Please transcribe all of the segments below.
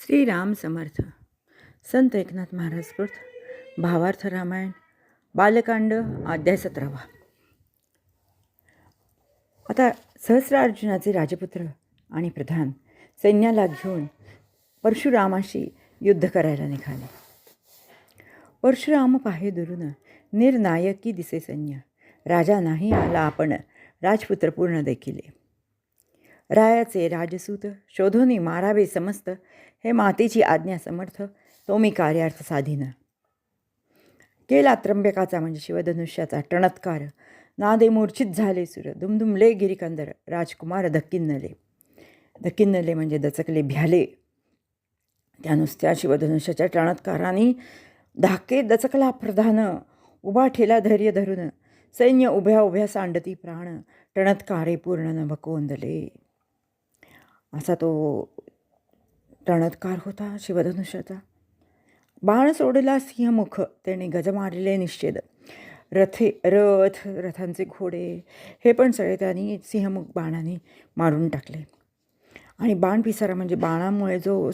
श्रीराम समर्थ. संत एकनाथ महाराज कृत भावार्थ रामायण बालकांड अध्याय 17. आता सहस्रार्जुनाचे राजपुत्र आणि प्रधान सैन्याला घेऊन परशुरामाशी युद्ध करायला निघाले. परशुराम पाहे दुरून निर्नायकी दिसे सैन्य. राजा नाही आला आपण राजपुत्र पूर्ण देखिले. रायाचे राजसूत शोधून मारावे समस्त. हे मातेची आज्ञा समर्थ तो मी कार्यार्थ साधीन. केला त्र्यंबकाचा म्हणजे शिवधनुष्याचा टणत्कार. नादे मूर्छित झाले सुर. दुमदुमले गिरिकंदर. राजकुमार दक्किन्नले म्हणजे दचकले, भ्याले. त्या नुसत्या शिवधनुष्याच्या टणत्काराने धाके दचकला प्रधान. उभा ठेला धैर्य धरून. सैन्य उभ्या उभ्या सांडती प्राण. टणत्कारे पूर्ण न भकोंदले. असा तो टणत्कार होता शिवधनुष्याचा. बाण सोडला सिंहमुख. त्याने गज मारले निश्चेद. रथांचे घोडे हे पण सगळे त्यांनी सिंहमुख बाणाने मारून टाकले. आणि बाण पिसारा म्हणजे बाणामुळे जो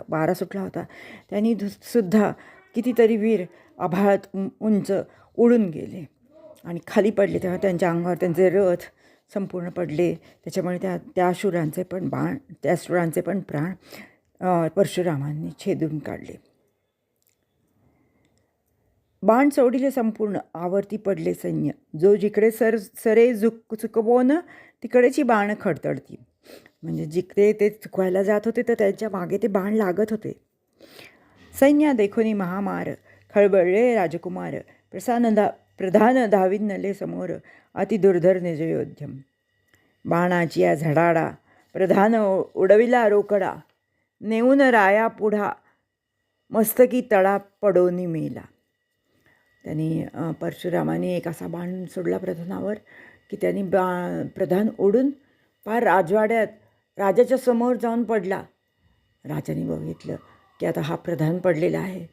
वारा सुटला होता त्यांनी सुद्धा कितीतरी वीर आभाळात उंच उडून गेले आणि खाली पडले. तेव्हा त्यांच्या अंगावर त्यांचे रथ संपूर्ण पडले. त्याच्यामुळे त्या शूरांचे पण प्राण परशुरामांनी छेदून काढले. बाण सोडिले संपूर्ण. आवर्ती पडले सैन्य. जो जिकडे सरे चुकवोन तिकडेची बाण खडतडती. म्हणजे जिकडे ते चुकवायला जात होते तर त्यांच्या मागे ते बाण लागत होते. सैन्य देखोनी महामार. खळबळले राजकुमार. प्रधान धाविनले समोर. अति दुर्धर निजयोध्यम. बाणाची या झडाडा. प्रधान उडविला रोकडा. नेऊन राया पुढा. मस्तकी तळा पडोनी मेला. त्यांनी परशुरामाने एक असा बाण सोडला प्रधानावर की त्यांनी प्रधान ओढून पार राजवाड्यात राजाच्या समोर जाऊन पडला. राजाने बघितलं की आता हा प्रधान पडलेला आहे.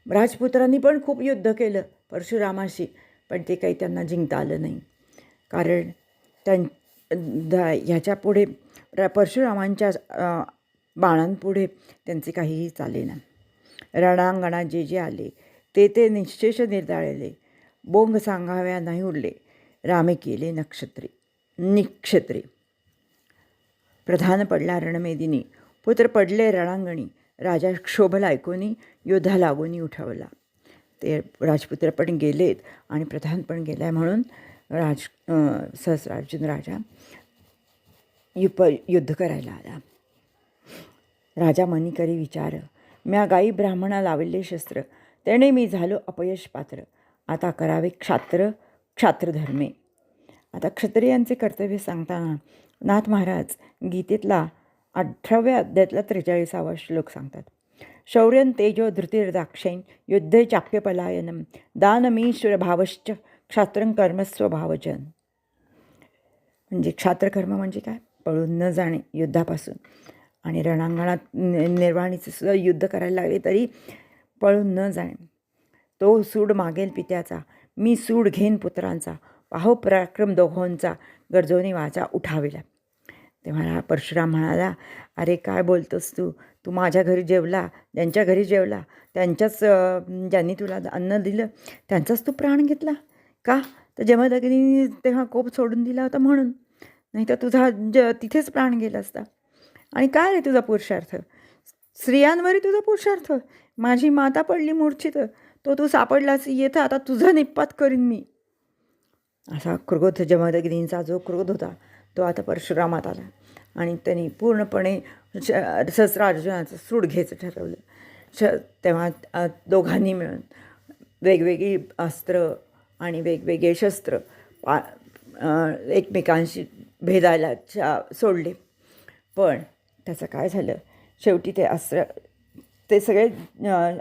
राजपुत्रांनी पण खूप युद्ध केलं परशुरामाशी, पण ते काही त्यांना जिंकता आलं नाही. कारण ह्याच्या पुढे परशुरामांच्या बाणांपुढे त्यांचे काहीही चालेना. रणांगणात जे आले ते निश्शेष निर्दाळले. बोंग सांगाव्या नाही उरले. रामे केले निक्षत्री. प्रधान पडला रणमेदिनी. पुत्र पडले रणांगणी. राजा क्षोभला ऐकूनी युद्धा लागून उठवला. ते राजपुत्र पण गेलेत आणि प्रधान पण गेलाय म्हणून सहस्रार्जुन राजा युद्ध करायला आला. राजा मनी करी विचार. म्या गाई ब्राह्मणा लावले शस्त्र. त्याने मी झालो अपयश पात्र. आता करावे क्षात्रधर्मे. आता क्षत्रियांचे कर्तव्य सांगताना नाथ महाराज गीतेतला 18व्या अध्यायातला 43वा श्लोक सांगतात. शौर्यं तेजो धृतिर्दाक्षैन युद्धे चाप्यपलायनम दानमीश्वर भावश्च क्षात्रं कर्मस्वभावजन. म्हणजे क्षात्रकर्म म्हणजे काय? पळून न जाणे युद्धापासून. आणि रणांगणात निर्वाणीचे सुद्धा युद्ध करायला लागले तरी पळून न जाणे. तो सूड मागेल पित्याचा. मी सूड घेन पुत्रांचा. पाहो पराक्रम दोहोंचा. गरजोनी वाचा उठाविला. तेव्हा परशुराम म्हणाला, अरे काय बोलतोस तू माझ्या घरी जेवला, ज्यांच्या घरी जेवला त्यांच्याच ज्यांनी तुला अन्न दिलं त्यांचाच तू प्राण घेतला का? तर जमदग्नीने तेव्हा कोप सोडून दिला होता म्हणून. नाही तर तुझा तिथेच प्राण गेला असता. आणि काय रे तुझा पुरुषार्थ? स्त्रियांवरही तुझा पुरुषार्थ. माझी माता पडली मूर्छित, तो तू सापडलास येतं, आता तुझं निपात करीन मी. असा क्रोध जमदग्नींचा जो क्रोध होता तो आता परशुरामात आला आणि त्यांनी पूर्णपणे सहस्रार्जुनाचं सूड घ्यायचं ठरवलं. तेव्हा दोघांनी मिळून वेगवेगळी अस्त्र आणि वेगवेगळे शस्त्र एकमेकांशी भेदायला सोडले. पण त्याचं काय झालं, शेवटी ते सगळे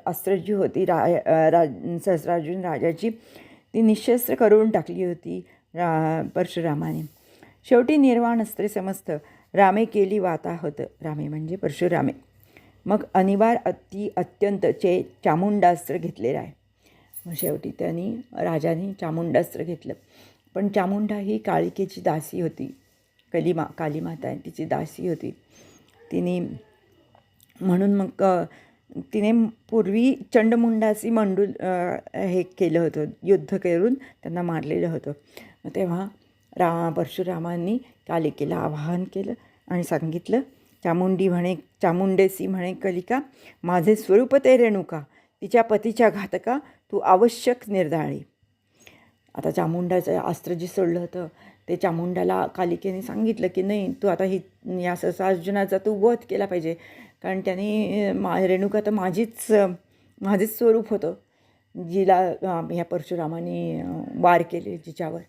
अस्त्र जी होती सहस्रार्जुन राजाची ती निशस्त्र करून टाकली होती परशुरामाने. शेवटी निर्वाण अस्त्रे समस्त रामे केली वाताहत. रामे म्हणजे परशुरामे. मग अनिवार अत्यंत चामुंडास्त्र घेतलेलं आहे. मग शेवटी राजाने चामुंडास्त्र घेतलं. पण चामुंडा ही काळिकेची दासी होती. कालीमाता तिची दासी होती. तिने म्हणून मग तिने पूर्वी चंडमुंडाची हे केलं होतं, युद्ध करून त्यांना मारलेलं होतं. तेव्हा परशुरामांनी कालिकेला आवाहन केलं आणि सांगितलं, चामुंडेसी म्हणे कलिका, माझे स्वरूप ते रेणुका, तिच्या पतीच्या घातका तू आवश्यक निर्दाळी. आता चामुंडाचं अस्त्र जे सोडलं होतं ते चामुंडाला कालिकेने सांगितलं की नाही, तू आता या सहस्रार्जुनाचा तू वध केला पाहिजे, कारण त्याने रेणुका तर माझेच स्वरूप होतं, जिला ह्या परशुरामाने वार केले जिच्यावर.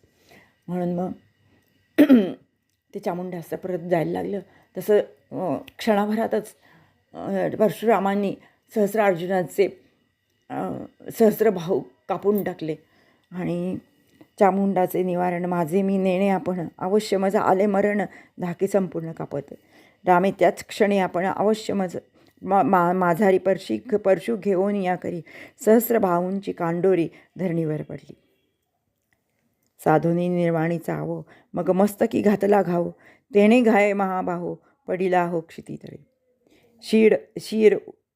म्हणून मग ते चामुंडास्त्र परत जायला लागलं. तसं क्षणाभरातच परशुरामांनी सहस्रार्जुनाचे सहस्रबाहू कापून टाकले आणि चामुंडाचे निवारण माझे मी नेणे आपण, अवश्य मज आले मरण, धाके संपूर्ण कापत. रामे त्याच क्षणी आपण अवश्य माझारी परशु घेऊन या करी, सहस्रबाहूंची कांडोरी धरणीवर पडली. साधुनी निर्वाणी चावो, मग मस्तकी घातला घाव, तेणे घाय महाबाहो, पडिला हो क्षितीतळे.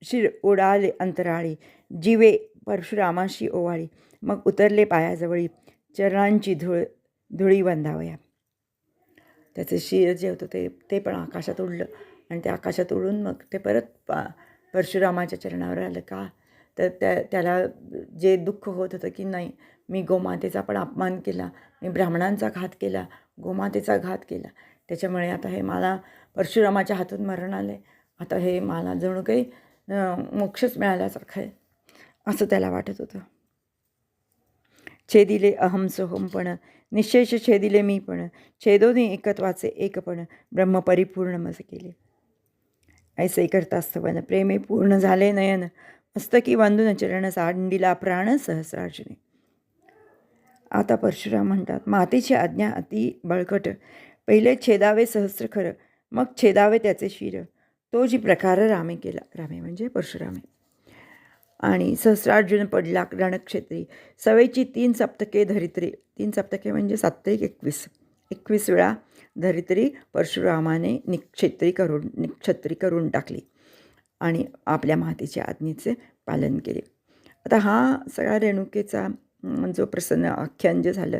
शिर उडाले अंतराळी, जीवे परशुरामाशी ओवाळी, मग उतरले पायाजवळी, चरणांची धुळी बंधावया. त्याचं शिर जे होतं ते पण आकाशात उडलं आणि ते आकाशात उडून मग ते परत परशुरामाच्या चरणावर आलं. का तर त्याला जे दुःख होत होतं की नाही, मी गोमातेचा पण अपमान केला, मी ब्राह्मणांचा घात केला, गोमातेचा घात केला, त्याच्यामुळे आता हे मला परशुरामाच्या हातून मरण आलं आहे, आता हे मला जणू काही मोक्षच मिळाल्यासारखं आहे असं त्याला वाटत होतं. छेदिले अहम सोहमपण, निशेष छेदिले मी पण, छेदोनी एकत्वाचे एकपण, ब्रह्म परिपूर्ण मज केले. ऐसे करता स्तवन, प्रेमे पूर्ण झाले नयन, मस्तकी वंदून चरण सांडिला प्राण सहस्रार्जुने. आता परशुराम म्हणतात, मातेची आज्ञा अति बळकट, पहिले छेदावे सहस्र खर, मग छेदावे त्याचे शिर, तो जी प्रकार रामे केला. रामे म्हणजे परशुरामे. आणि सहस्रार्जुन पडला रणक्षेत्री, सवेची 3 सप्तके धरित्री. 3 सप्तके म्हणजे 21 वेळा धरित्री परशुरामाने निक्षत्री करून टाकली आणि आपल्या मातेच्या आज्ञेचे पालन केले. आता हा सगळा रेणुकेचा जो प्रसन्न आख्यान जे झालं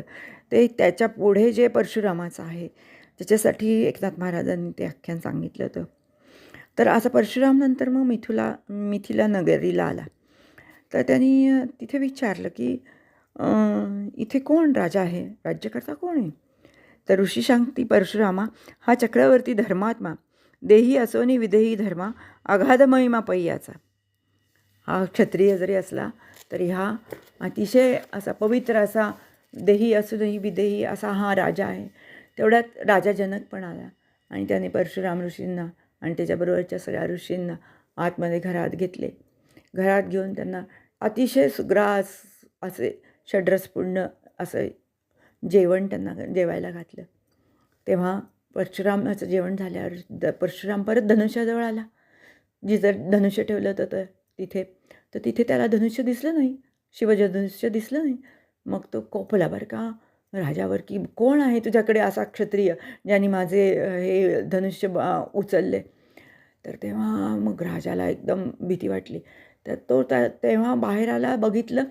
ते त्याच्या पुढे जे परशुरामाचं आहे त्याच्यासाठी एकनाथ महाराजांनी ते आख्यान सांगितलं होतं. तर असं परशुराम नंतर मग मिथिला नगरीला आला. तर त्यांनी तिथे विचारलं की इथे कोण राजा आहे, राज्यकर्ता कोण आहे. तर ऋषी सांगती, परशुरामा हा चक्रवर्ती धर्मात्मा, देही असोनी विदेही धर्मा, अगाध महिमा पय्याचा. हा क्षत्रिय जरी असला तरी हा अतिशय असा पवित्र असा, देही असूनही विदेही असा हा राजा आहे. तेवढ्यात राजा जनक पण आला आणि त्याने परशुराम ऋषींना आणि त्याच्याबरोबरच्या सगळ्या ऋषींना आतमध्ये घरात घेतले. घरात घेऊन त्यांना अतिशय सुग्रास असे षड्रसपूर्ण असं जेवण त्यांना जेवायला घातलं. तेव्हा परशुरामाचं जेवण झाल्यावर परशुराम परत धनुष्याजवळ आला. जिथं धनुष्य ठेवलं होतं तिथे त्याला धनुष्य दिसलं नाही, शिवधनुष्य दिसलं नाही. मग तो कोपला बरं का राजावर की कोण आहे तुझ्याकडे असा क्षत्रिय ज्यांनी माझे हे धनुष्य उचलले. तर तेव्हा मग राजाला एकदम भीती वाटली. तर तो तेव्हा बाहेर आला, बघितलं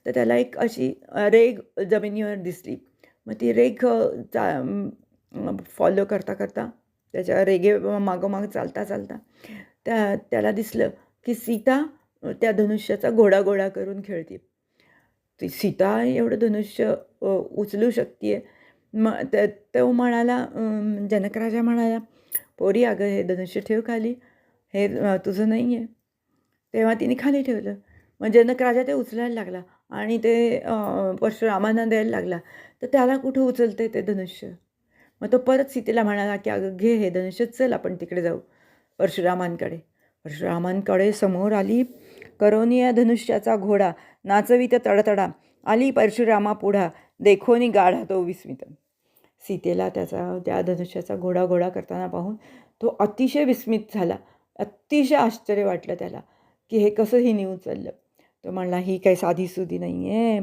तर त्याला एक अशी रेघ जमिनीवर दिसली. मग ती रेघ फॉलो करता त्याच्या रेघे मागोमाग चालता त्याला दिसलं की सीता त्या धनुष्याचा घोडा करून खेळते. ती सीता एवढं धनुष्य उचलू शकते. मग तो म्हणाला, जनकराजा म्हणाला, पोरी अगं हे धनुष्य ठेव खाली, हे तुझं नाही आहे. तेव्हा तिने खाली ठेवलं. मग जनकराजा ते उचलायला लागला आणि ते परशुरामांना द्यायला लागला. तर त्याला कुठं उचलते ते धनुष्य. मग तो परत सीतेला म्हणाला की अगं घे हे धनुष्य, चल आपण तिकडे जाऊ परशुरामांकडे समोर आली करोनिया धनुष्याचा घोडा, नाचवित तडतडा, आली परशुरामा पुढा, देखोनी गाढा तो विस्मित. सीतेला त्या धनुष्याचा घोडा करताना पाहून तो अतिशय विस्मित झाला. अतिशय आश्चर्य वाटलं त्याला की हे कसं हिने उचललं. तो म्हणला, ही काही साधीसुधी नाही आहे,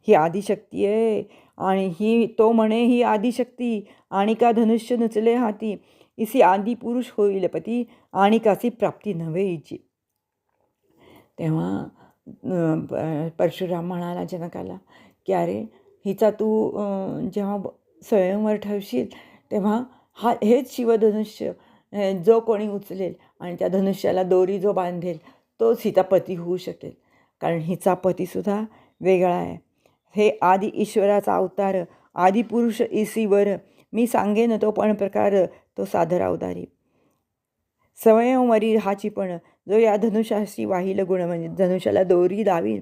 ही आदिशक्ती आहे. आणि तो म्हणे ही आदिशक्ती आणि का धनुष्य नुचले हाती, इसी आदी पुरुष होईल पती आणि कासी प्राप्ती नव्हे हिची. तेव्हा परशुराम म्हणाला जनकाला की अरे हिचा तू जेव्हा स्वयंवर ठेवशील तेव्हा हेच शिवधनुष्य जो कोणी उचलेल आणि त्या धनुष्याला दोरी जो बांधेल तोच हिचा पती होऊ शकेल. कारण हिचा पतीसुद्धा वेगळा आहे. हे आदि ईश्वराचा अवतार आदिपुरुष इसीवर मी सांगेन तो पण प्रकार तो सादर अवतारी. स्वयंवरी हाची पण जो या धनुष्याशी वाहील गुण म्हणजे धनुष्याला दोरी दावी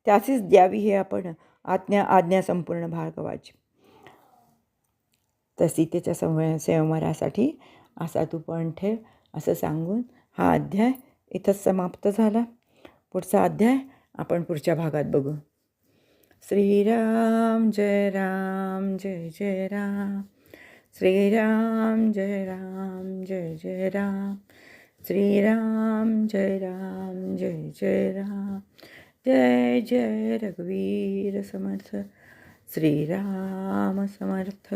त्याचीच द्यावी हे आपण आज्ञा संपूर्ण भार्गवाची. तर सीतेच्या स्वयंवरासाठी असा तू पण ठेव असं सांगून हा अध्याय इथंच समाप्त झाला. पुढचा अध्याय आपण पुढच्या भागात बघू. श्रीराम जय राम जय जय राम. श्रीराम जय राम जय जय राम. श्रीराम जय राम जय जय राम. जय जय रघुवीर समर्थ. श्रीराम समर्थ.